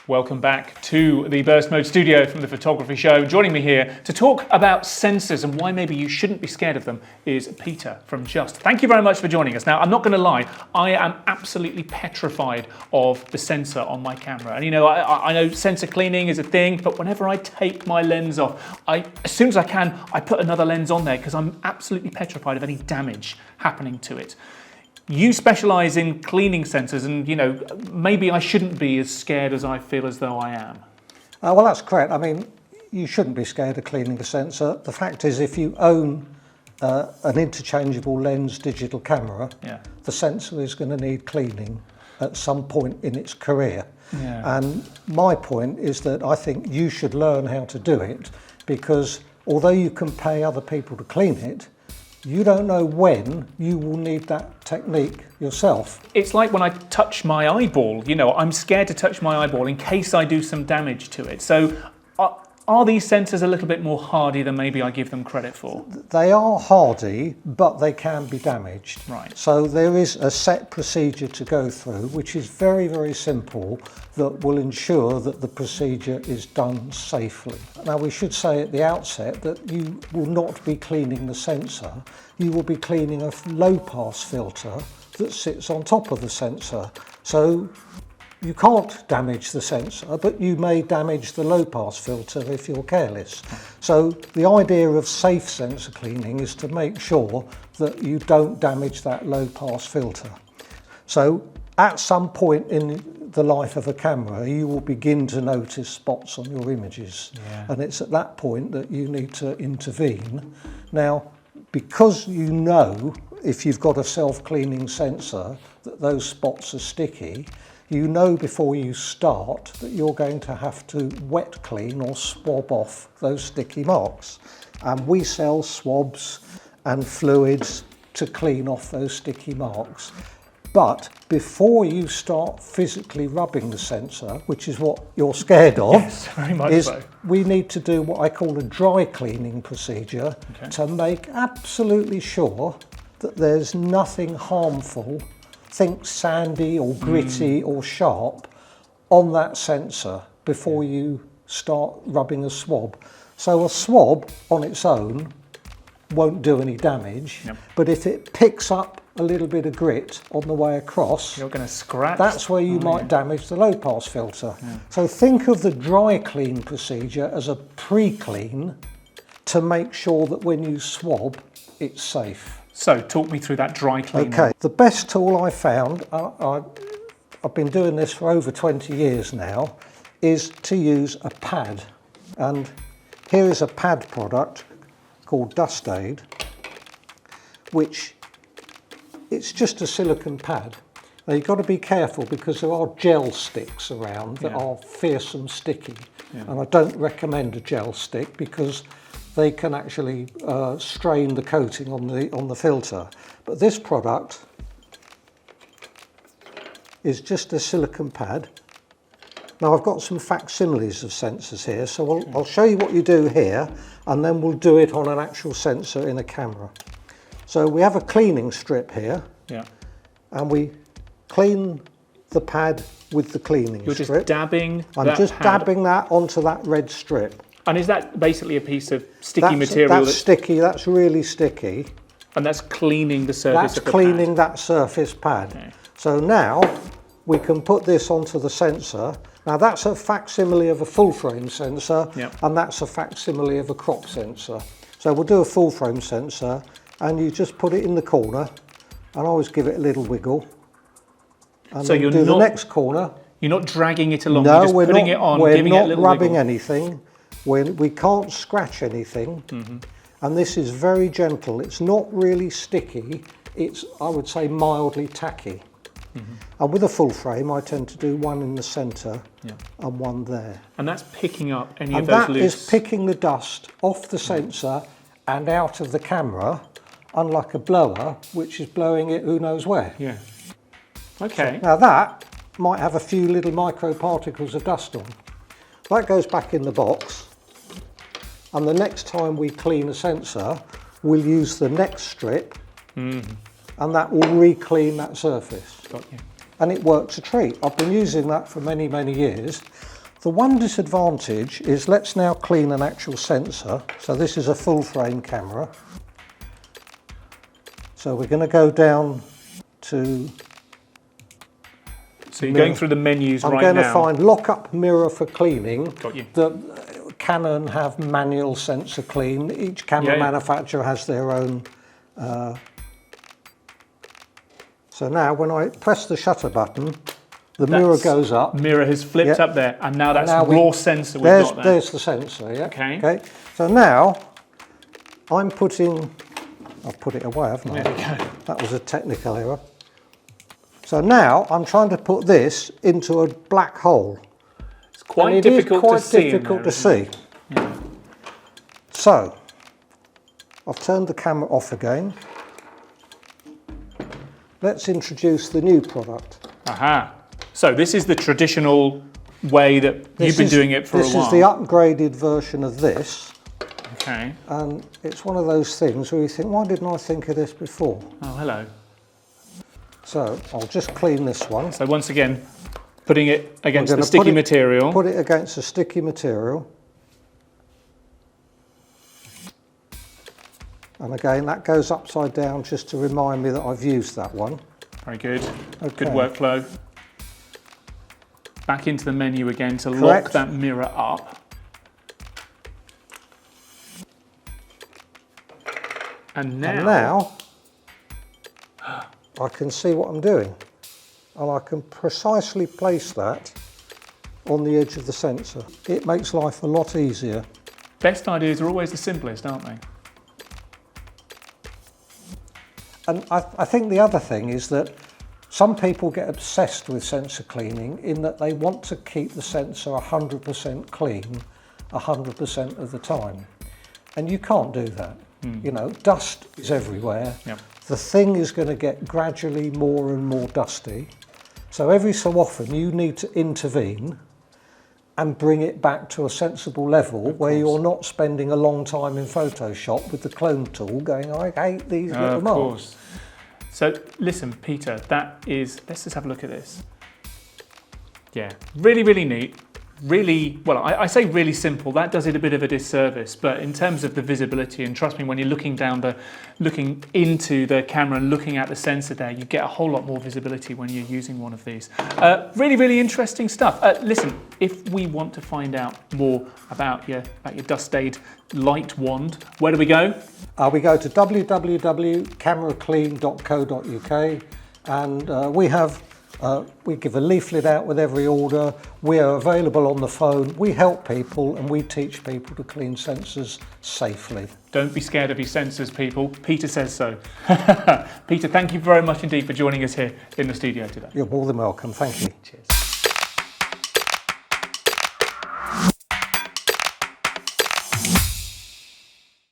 Welcome back to the Burst Mode studio from the Photography Show. Joining me here to talk about sensors and why maybe you shouldn't be scared of them is Peter from Just. Thank you very much for joining us. Now, I'm not going to lie, I am absolutely petrified of the sensor on my camera. And you know, I know sensor cleaning is a thing, but whenever I take my lens off, as soon as I can, I put another lens on there because I'm absolutely petrified of any damage happening to it. You specialise in cleaning sensors and, you know, maybe I shouldn't be as scared as I feel as though I am. Well, that's correct. I mean, you shouldn't be scared of cleaning a sensor. The fact is, if you own an interchangeable lens digital camera, the sensor is going to need cleaning at some point in its career. And my point is that I think you should learn how to do it, because although you can pay other people to clean it, you don't know when you will need that technique yourself. It's like when I touch my eyeball, you know, I'm scared to touch my eyeball in case I do some damage to it. So are these sensors a little bit more hardy than maybe I give them credit for? They are hardy, but they can be damaged. Right. So there is a set procedure to go through, which is very, very simple, that will ensure that the procedure is done safely. Now, we should say at the outset that you will not be cleaning the sensor. You will be cleaning a low-pass filter that sits on top of the sensor. So you can't damage the sensor, but you may damage the low-pass filter if you're careless. So the idea of safe sensor cleaning is to make sure that you don't damage that low-pass filter. So at some point in the life of a camera, you will begin to notice spots on your images. And it's at that point that you need to intervene. Now, because you know, if you've got a self-cleaning sensor, that those spots are sticky, you know before you start that you're going to have to wet clean or swab off those sticky marks. And we sell swabs and fluids to clean off those sticky marks. But before you start physically rubbing the sensor, which is what you're scared of, yes, very much so. We need to do what I call a dry cleaning procedure to make absolutely sure that there's nothing harmful, think sandy or gritty or sharp, on that sensor before you start rubbing a swab. So a swab on its own won't do any damage, but if it picks up a little bit of grit on the way across, you're going to scratch. That's where you might damage the low-pass filter. So think of the dry clean procedure as a pre-clean to make sure that when you swab, it's safe. So talk me through that dry cleaning. Okay, the best tool I found, I've been doing this for over 20 years now, is to use a pad. And here is a pad product called Dust Aid, which it's just a silicone pad. Now you've got to be careful because there are gel sticks around that are fearsome sticky. And I don't recommend a gel stick because they can actually strain the coating on the filter. But this product is just a silicone pad. Now I've got some facsimiles of sensors here, so I'll show you what you do here, and then we'll do it on an actual sensor in a camera. So we have a cleaning strip here, and we clean the pad with the cleaning strip. You're just dabbing I'm just dabbing that onto that red strip. And is that basically a piece of sticky material? That's sticky, that's really sticky. And that's cleaning the surface of the pad? That's cleaning that surface pad. Okay. So now we can put this onto the sensor. Now that's a facsimile of a full frame sensor, and that's a facsimile of a crop sensor. So we'll do a full frame sensor, and you just put it in the corner, and I always give it a little wiggle. And so you're do not, the next corner. You're not dragging it along, No, you're just putting it on, giving it a little wiggle. We're not rubbing anything. We can't scratch anything, and this is very gentle. It's not really sticky. It's, I would say, mildly tacky. And with a full frame, I tend to do one in the centre and one there. And that's picking up any of those loose... And that is picking the dust off the sensor and out of the camera, unlike a blower, which is blowing it who knows where. Okay. So, now that might have a few little microparticles of dust on. That goes back in the box, and the next time we clean a sensor, we'll use the next strip, and that will re-clean that surface. Got you. And it works a treat. I've been using that for many, many years. The one disadvantage is, let's now clean an actual sensor. So this is a full frame camera. So we're going to go down to... So you're going through the menus right now. I'm going to find lock up mirror for cleaning. Got you. Canon have manual sensor clean. Each camera manufacturer has their own. So now when I press the shutter button, the mirror goes up. Mirror has flipped up there, and now that's raw sensor we've got there. There's the sensor, yeah. Okay. So now I'm putting, I've put it away, haven't I? There we go. That was a technical error. So now I'm trying to put this into a black hole. It's quite difficult to see. It is quite difficult to see. Yeah. So I've turned the camera off again. Let's introduce the new product. Aha. So this is the traditional way that you've been doing it for a while. This is the upgraded version of this. Okay. And it's one of those things where you think, why didn't I think of this before? Oh, hello. So I'll just clean this one. So once again, putting it against the sticky material. Put it against the sticky material. And again, that goes upside down just to remind me that I've used that one. Very good. Okay. Good workflow. Back into the menu again to lock that mirror up. And now I can see what I'm doing. And I can precisely place that on the edge of the sensor. It makes life a lot easier. Best ideas are always the simplest, aren't they? And I think the other thing is that some people get obsessed with sensor cleaning in that they want to keep the sensor 100% clean 100% of the time. And you can't do that. You know, dust is everywhere. Yep. The thing is going to get gradually more and more dusty. So every so often you need to intervene and bring it back to a sensible level where you're not spending a long time in Photoshop with the clone tool going, I hate these little marks. Of course. So listen, Peter, that is, let's just have a look at this. Yeah, really, really neat. Really, well, I say really simple, that does it a bit of a disservice, but in terms of the visibility, and trust me, when you're looking into the camera and looking at the sensor there, you get a whole lot more visibility when you're using one of these. Really, really interesting stuff. Listen, if we want to find out more about your dust-aid light wand, where do we go? We go to www.cameraclean.co.uk, and we give a leaflet out with every order. We are available on the phone. We help people and we teach people to clean sensors safely. Don't be scared of your sensors, people. Peter says so. Peter, thank you very much indeed for joining us here in the studio today. You're more than welcome. Thank you. Cheers.